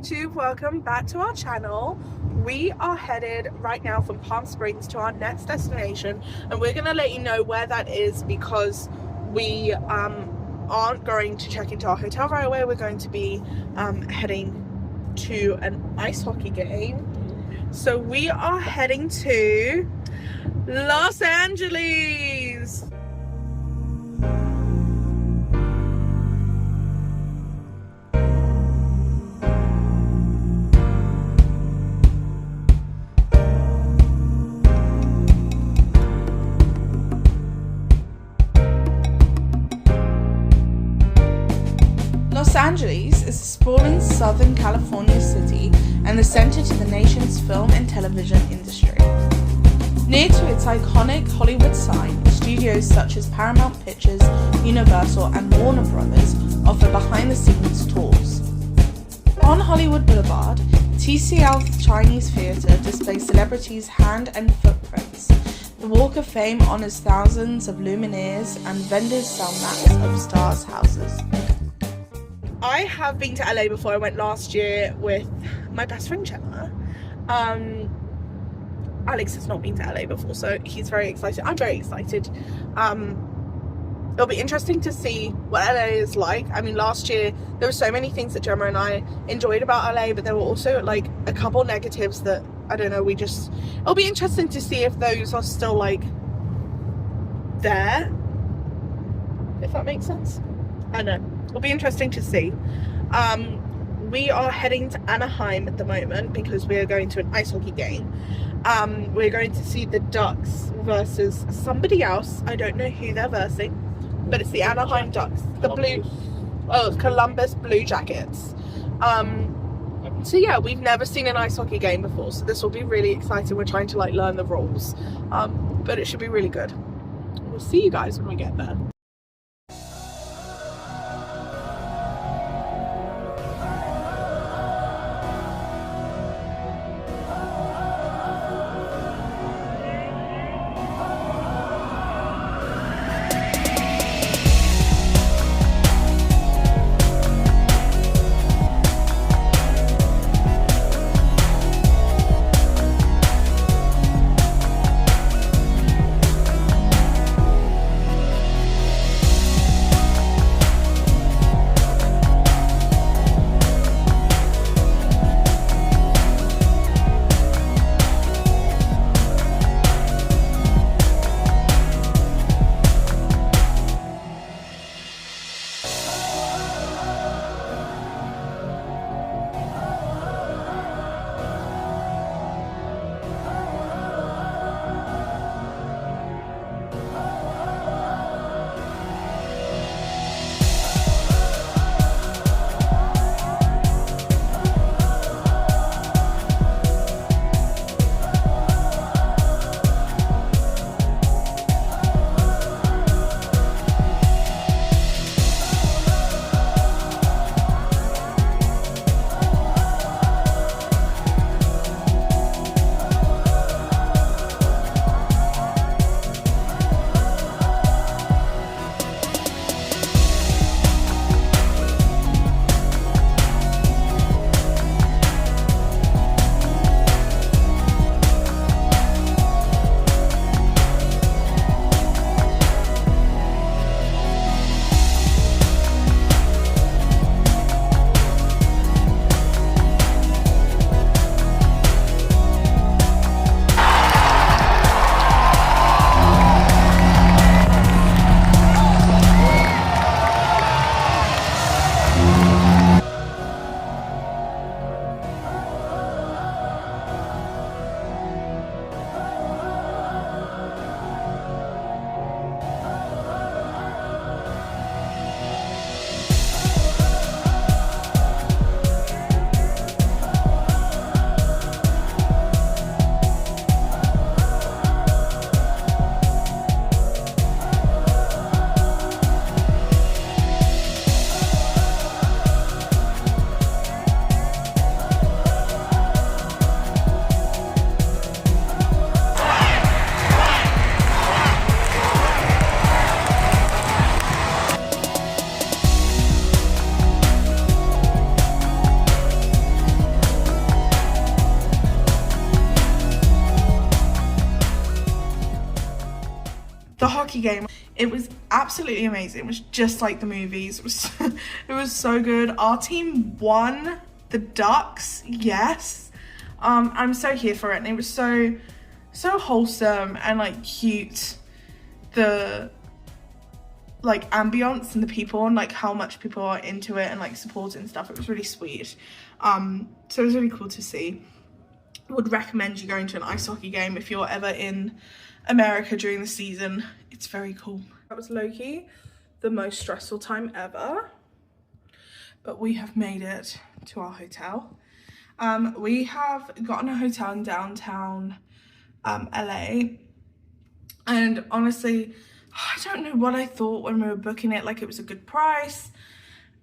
YouTube, welcome back to our channel. We are headed right now from Palm Springs to our next destination, and we're going to let you know where that is because we aren't going to check into our hotel right away. We're going to be heading to an ice hockey game. So we are heading to Los Angeles. Los Angeles is a sprawling Southern California city and the center to the nation's film and television industry. Near to its iconic Hollywood sign, studios such as Paramount Pictures, Universal, and Warner Brothers offer behind-the-scenes tours. On Hollywood Boulevard, TCL Chinese Theater displays celebrities' hand and footprints. The Walk of Fame honors thousands of luminaires, and vendors sell maps of stars' houses. I have been to LA before. I went last year with my best friend Gemma. Alex has not been to LA before, so he's very excited. I'm very excited. It'll be interesting to see what LA is like. I mean, last year there were so many things that Gemma and I enjoyed about LA, but there were also like a couple negatives that, I don't know, it'll be interesting to see if those are still like there, if that makes sense. I don't know. It'll be interesting to see. We are heading to Anaheim at the moment because we are going to an ice hockey game. We're going to see the Ducks versus somebody else. I don't know who they're versing, but it's the Anaheim Ducks. Columbus Blue Jackets. So yeah, we've never seen an ice hockey game before, so this will be really exciting. We're trying to like learn the rules, but it should be really good. We'll see you guys when we get there. The hockey game, it was absolutely amazing. It was just like the movies. It was so good. Our team won. The Ducks, yes. I'm so here for it, and it was so wholesome and like cute. The like ambience and the people and like how much people are into it and like support it and stuff. It was really sweet. So it was really cool to see. Would recommend you going to an ice hockey game if you're ever in America during the season. It's very cool. That was low-key the most stressful time ever, but we have made it to our hotel. We have gotten a hotel in downtown LA, and honestly I don't know what I thought when we were booking it. Like, it was a good price,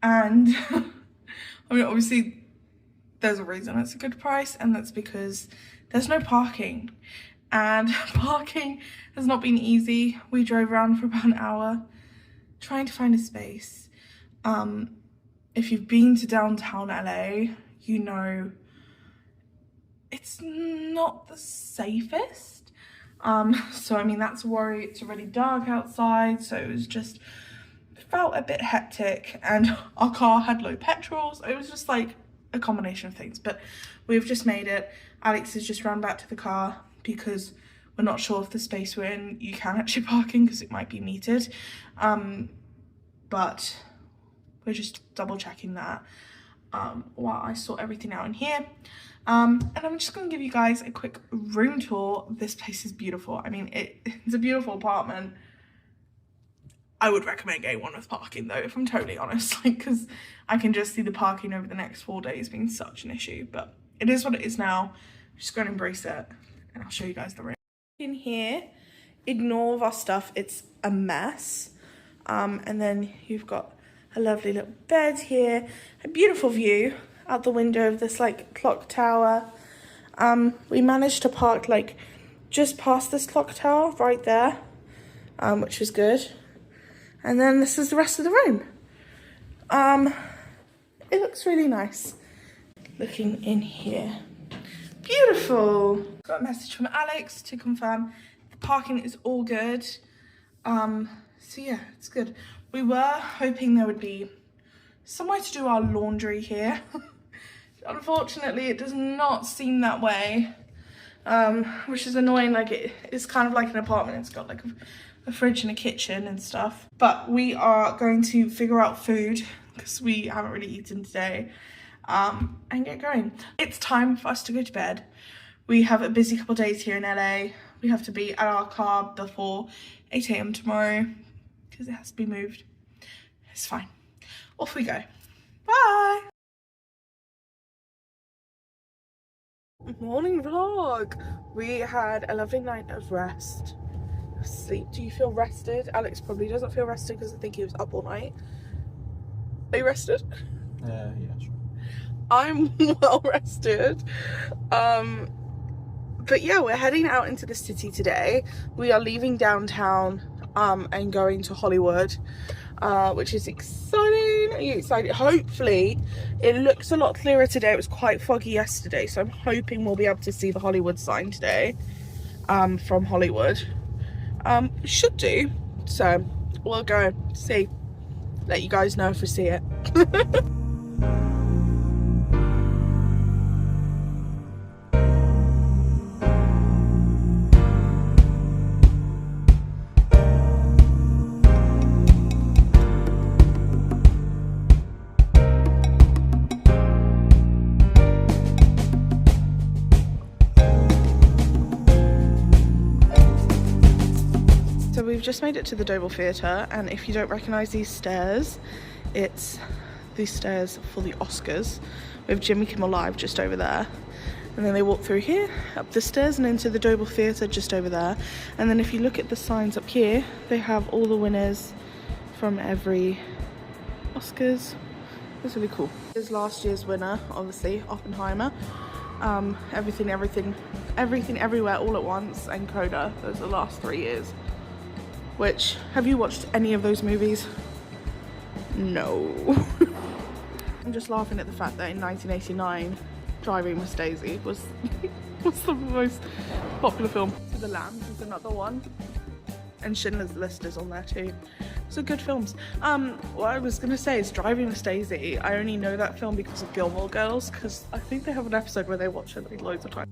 and I mean, obviously there's a reason it's a good price, and that's because there's no parking, and parking has not been easy. We drove around for about an hour trying to find a space. If you've been to downtown LA, you know it's not the safest. So I mean, that's a worry. It's already dark outside, so it was just felt a bit hectic, and our car had low petrol, so it was just like a combination of things. But we've just made it. Alex has just run back to the car because we're not sure if the space we're in you can actually park in, because it might be metered. But we're just double checking that while I sort everything out in here. And I'm just gonna give you guys a quick room tour. This place is beautiful. I mean, it's a beautiful apartment. I would recommend getting one with parking though, if I'm totally honest, like, because I can just see the parking over the next 4 days being such an issue. But it is what it is now. I'm just gonna embrace it, and I'll show you guys the room. In here, ignore of our stuff, it's a mess. And then you've got a lovely little bed here, a beautiful view out the window of this like clock tower. We managed to park like just past this clock tower right there, which was good. And then this is the rest of the room. It looks really nice. Looking in here, beautiful. Got a message from Alex to confirm the parking is all good. So yeah, it's good. We were hoping there would be somewhere to do our laundry here. Unfortunately, it does not seem that way, which is annoying. Like, it is kind of like an apartment. It's got like a fridge and a kitchen and stuff. But we are going to figure out food because we haven't really eaten today, and get going. It's time for us to go to bed. We have a busy couple of days here in LA. We have to be at our car before 8 AM tomorrow because it has to be moved. It's fine. Off we go. Bye. Morning vlog. We had a lovely night of rest, sleep. Do you feel rested? Alex probably doesn't feel rested because I think he was up all night. Are you rested? Yeah, sure. I'm well rested. But yeah, we're heading out into the city today. We are leaving downtown and going to Hollywood, which is exciting. Are you excited? Hopefully it looks a lot clearer today. It was quite foggy yesterday, so I'm hoping we'll be able to see the Hollywood sign today from Hollywood. Should do. So we'll go see, let you guys know if we see it. We've just made it to the Doble Theatre, and if you don't recognise these stairs, it's the stairs for the Oscars. We have Jimmy Kimmel Live just over there, and then they walk through here, up the stairs and into the Doble Theatre just over there. And then if you look at the signs up here, they have all the winners from every Oscars. It's really cool. This is last year's winner, obviously, Oppenheimer. Everything, Everywhere, All at Once, and Coda. Those are the last 3 years. Which, have you watched any of those movies? No. I'm just laughing at the fact that in 1989, Driving Miss Daisy was the most popular film. The Lambs is another one. and Schindler's List is on there too. So good films. What I was gonna say is Driving Miss Daisy. I only know that film because of Gilmore Girls, because I think they have an episode where they watch it like loads of times.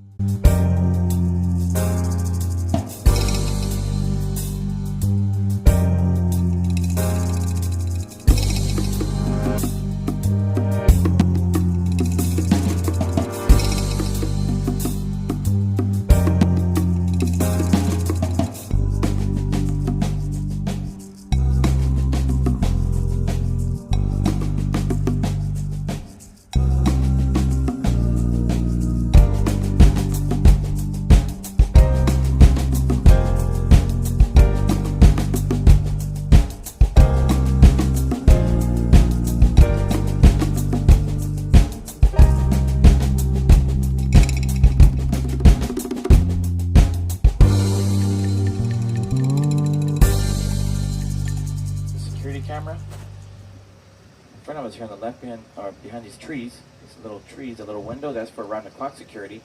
Camera. In front of us here on the left hand, or behind these trees, these little trees, a little window, that's for round the clock security.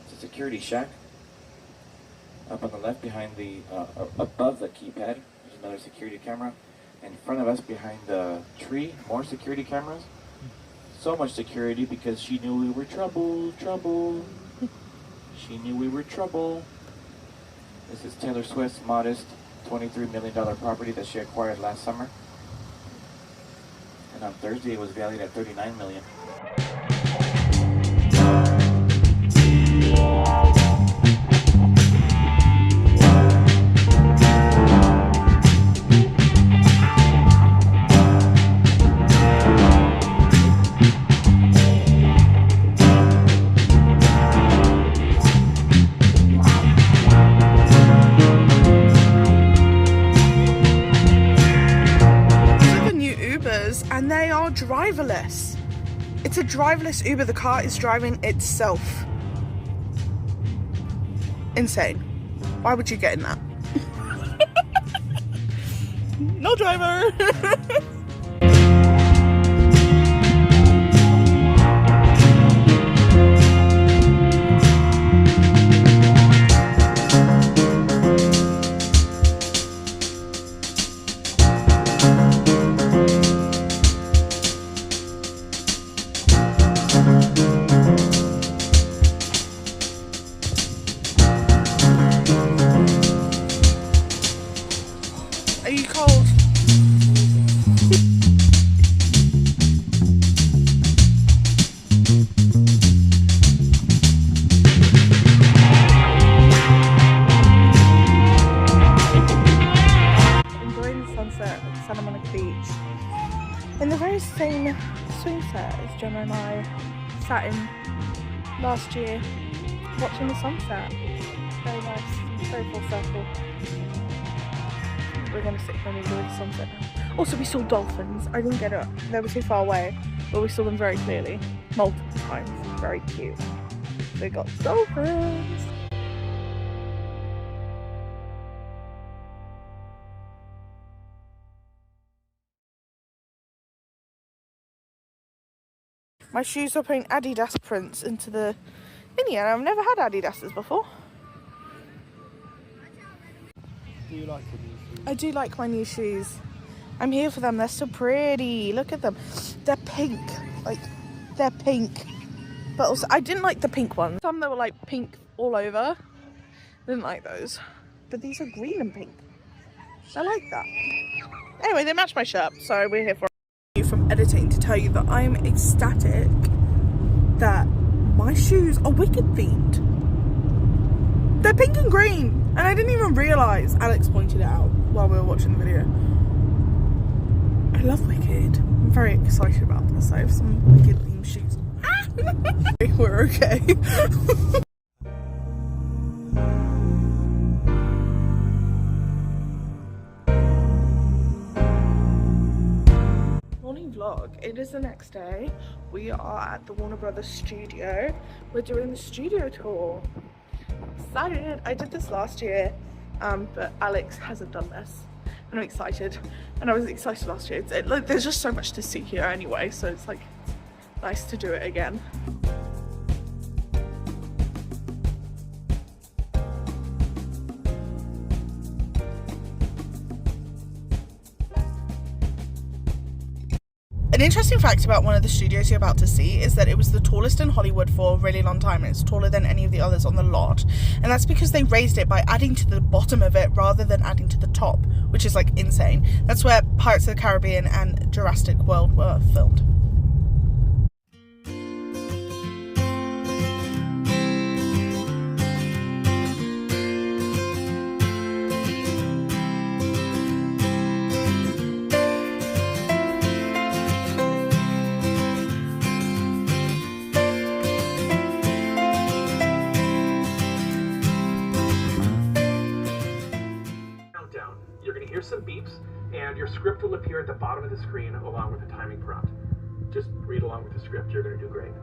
It's a security shack. Up on the left behind the, above the keypad, there's another security camera. In front of us behind the tree, more security cameras. So much security because she knew we were trouble. She knew we were trouble. This is Taylor Swift's modest $23 million property that she acquired last summer. And on Thursday it was valued at $39 million. And they are driverless. It's a driverless Uber. The car is driving itself. Insane. Why would you get in that? No driver. Are you cold? Enjoying the sunset at Santa Monica Beach. In the very same swing set as Gemma and I sat in last year watching the sunset. Very nice, very full circle. We're going to sit here and enjoy the sunset now. Also, we saw dolphins. I didn't get it. They were too far away, but we saw them very clearly. Multiple times. Very cute. They got dolphins. My shoes are putting Adidas prints into the Mini, and I've never had Adidas's before. Do you like them? I do like my new shoes. I'm here for them. They're so pretty. Look at them. They're pink. Like, they're pink. But also, I didn't like the pink ones. Some that were like pink all over. Didn't like those. But these are green and pink. I like that. Anyway, they match my shirt, so we're here for you from editing to tell you that I'm ecstatic that my shoes are Wicked themed. They're pink and green, and I didn't even realise. Alex pointed it out while we were watching the video. I love Wicked. I'm very excited about this. I have some Wicked themed shoes. We're okay. Morning vlog. It is the next day. We are at the Warner Brothers studio. We're doing the studio tour. Excited. I did this last year, but Alex hasn't done this, and I'm excited. And I was excited last year. Like, there's just so much to see here anyway, so it's like nice to do it again. An interesting fact about one of the studios you're about to see is that it was the tallest in Hollywood for a really long time, and it's taller than any of the others on the lot. And that's because they raised it by adding to the bottom of it rather than adding to the top, which is like insane. That's where Pirates of the Caribbean and Jurassic World were filmed. You're going to hear some beeps, and your script will appear at the bottom of the screen along with the timing prompt. Just read along with the script. You're going to do great.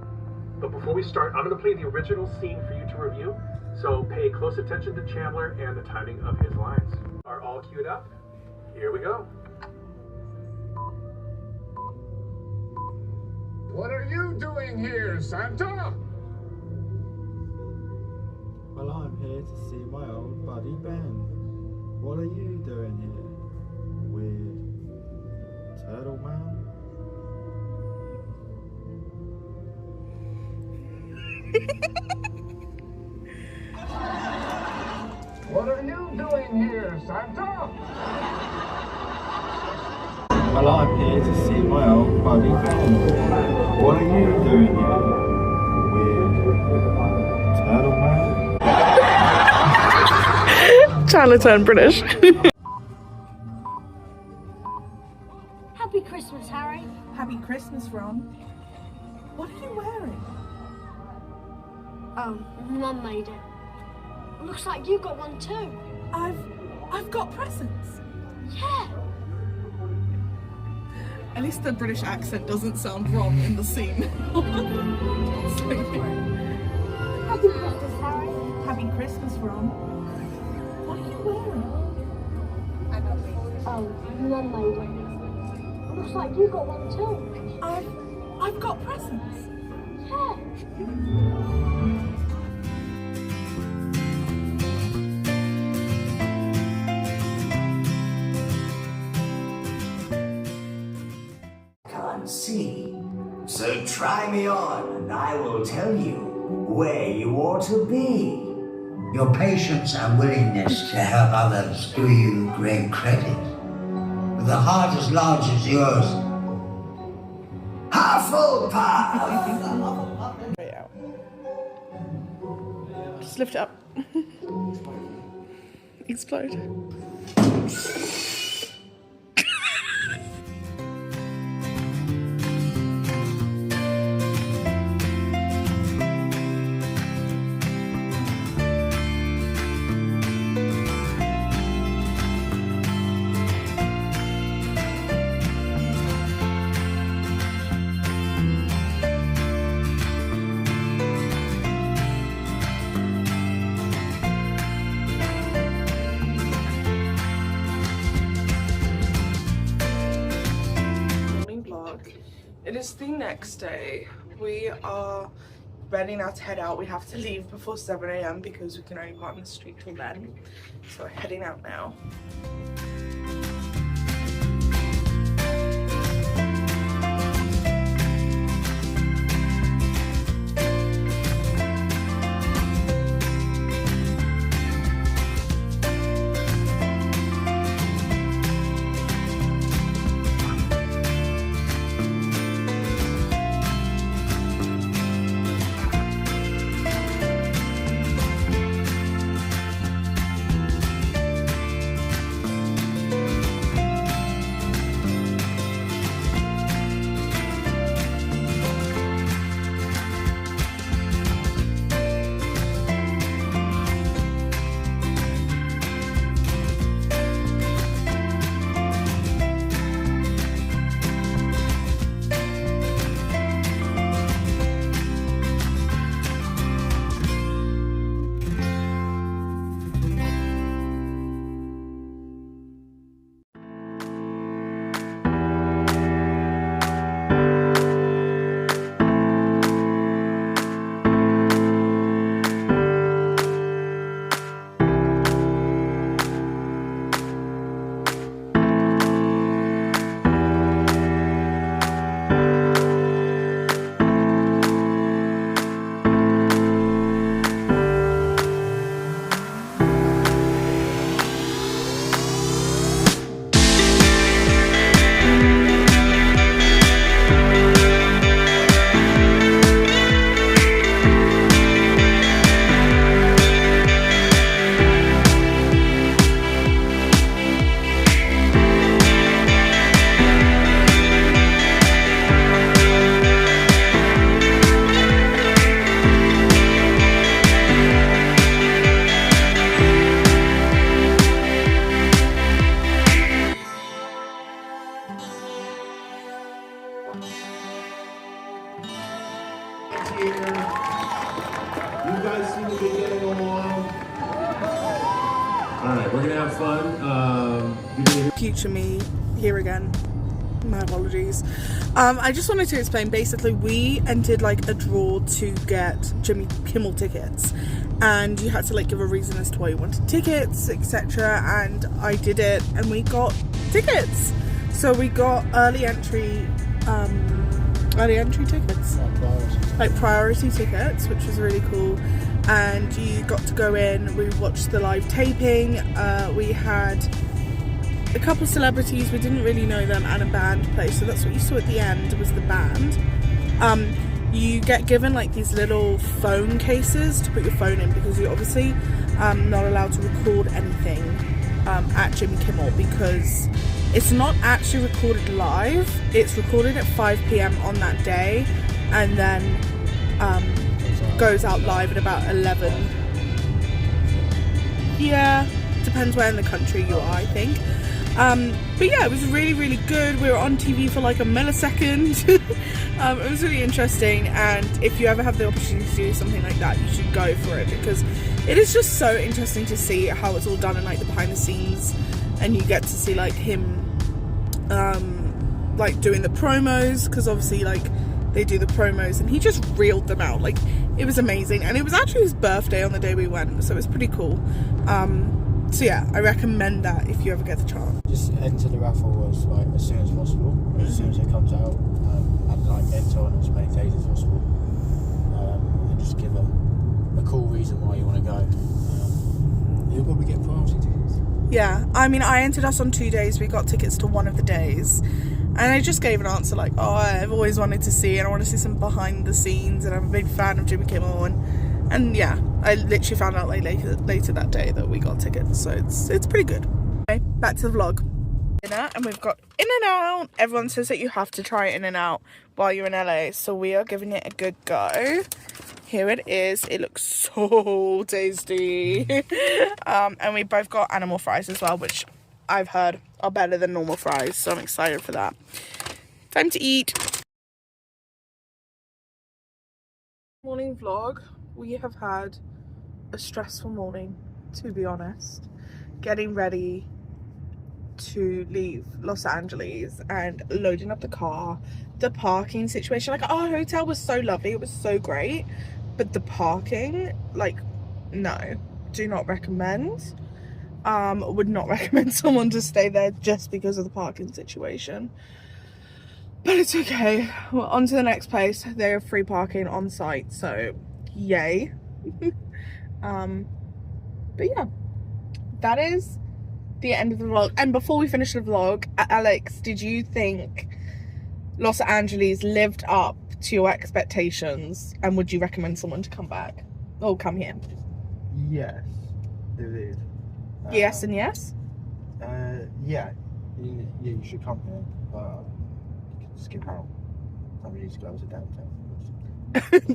But before we start, I'm going to play the original scene for you to review, so pay close attention to Chandler and the timing of his lines. Are all queued up? Here we go. What are you doing here, Santa? Well, I'm here to see my old buddy Ben. What are you doing here, weird turtle man? What are you doing here, Santa? Well, I'm here to see my old buddy Ben. What are you doing here, weird turtle man? Chandler turned British. Happy Christmas, Harry. Happy Christmas, Ron. What are you wearing? Oh, Mum made it. Looks like you got one too. I've got presents. Yeah. At least the British accent doesn't sound wrong in the scene. Happy Christmas, Harry. Happy Christmas, Ron. What are you wearing? Oh, Mum made it. Looks like you got one too. I've got presents. Yeah. Can't see. So try me on, and I will tell you where you ought to be. Your patience and willingness to help others do you great credit. With a heart as large as yours, Hufflepuff! Right out. Just lift it up. Explode. It is the next day. We are ready now to head out. We have to leave before 7 AM because we can only park on the street till then. So we're heading out now. guys seem to be getting along. Alright, we're gonna have fun. Future me here again. My apologies. I just wanted to explain, basically we entered like a draw to get Jimmy Kimmel tickets, and you had to like give a reason as to why you wanted tickets, etc., and I did it and we got tickets. So we got early entry tickets, like priority tickets, which was really cool. And you got to go in, we watched the live taping, we had a couple celebrities, we didn't really know them, and a band play, so that's what you saw at the end, was the band. You get given like these little phone cases to put your phone in, because you're obviously not allowed to record anything at Jimmy Kimmel, because it's not actually recorded live, it's recorded at 5 PM on that day, and then goes out live at about 11. Yeah, depends where in the country you are, I think. But yeah, it was really, really good. We were on TV for like a millisecond. It was really interesting, and if you ever have the opportunity to do something like that, you should go for it, because it is just so interesting to see how it's all done, and like the behind the scenes, and you get to see like him like doing the promos, because obviously like they do the promos, and he just reeled them out. Like, it was amazing, and it was actually his birthday on the day we went, so it was pretty cool. So yeah, I recommend that if you ever get the chance. Just enter the raffle as soon as possible, as soon as it comes out, and like enter on as many days as possible, and just give a cool reason why you want to go. You'll probably get priority tickets. Yeah, I mean, I entered us on 2 days, we got tickets to one of the days, and I just gave an answer like, oh, I've always wanted to see, and I want to see some behind the scenes, and I'm a big fan of Jimmy Kimmel, and yeah, I literally found out like later that day that we got tickets, so it's pretty good. Okay, back to the vlog. Dinner, and we've got In-N-Out. Everyone says that you have to try In-N-Out while you're in LA, so we are giving it a good go. Here it is. It looks so tasty. And we both got animal fries as well, which I've heard are better than normal fries, so I'm excited for that. Time to eat. Morning vlog. We have had a stressful morning, to be honest. Getting ready to leave Los Angeles and loading up the car. The parking situation, like, our hotel was so lovely, it was so great, but the parking, like, no, do not recommend. Would not recommend someone to stay there just because of the parking situation, but it's okay. Well, on to the next place. They have free parking on site, so yay. But yeah, that is the end of the vlog. And before we finish the vlog, Alex, did you think Los Angeles lived up to your expectations, and would you recommend someone to come back or come here? Yes, it is. Yes and yes? Yeah, you should come here, but you can skip out. I mean, you need to go to downtown.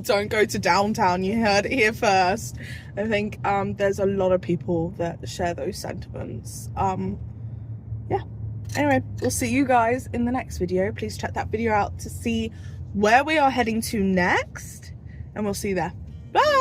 Don't go to downtown, you heard it here first. I think there's a lot of people that share those sentiments. Yeah, anyway, we'll see you guys in the next video. Please check that video out to see where we are heading to next, and we'll see you there. Bye.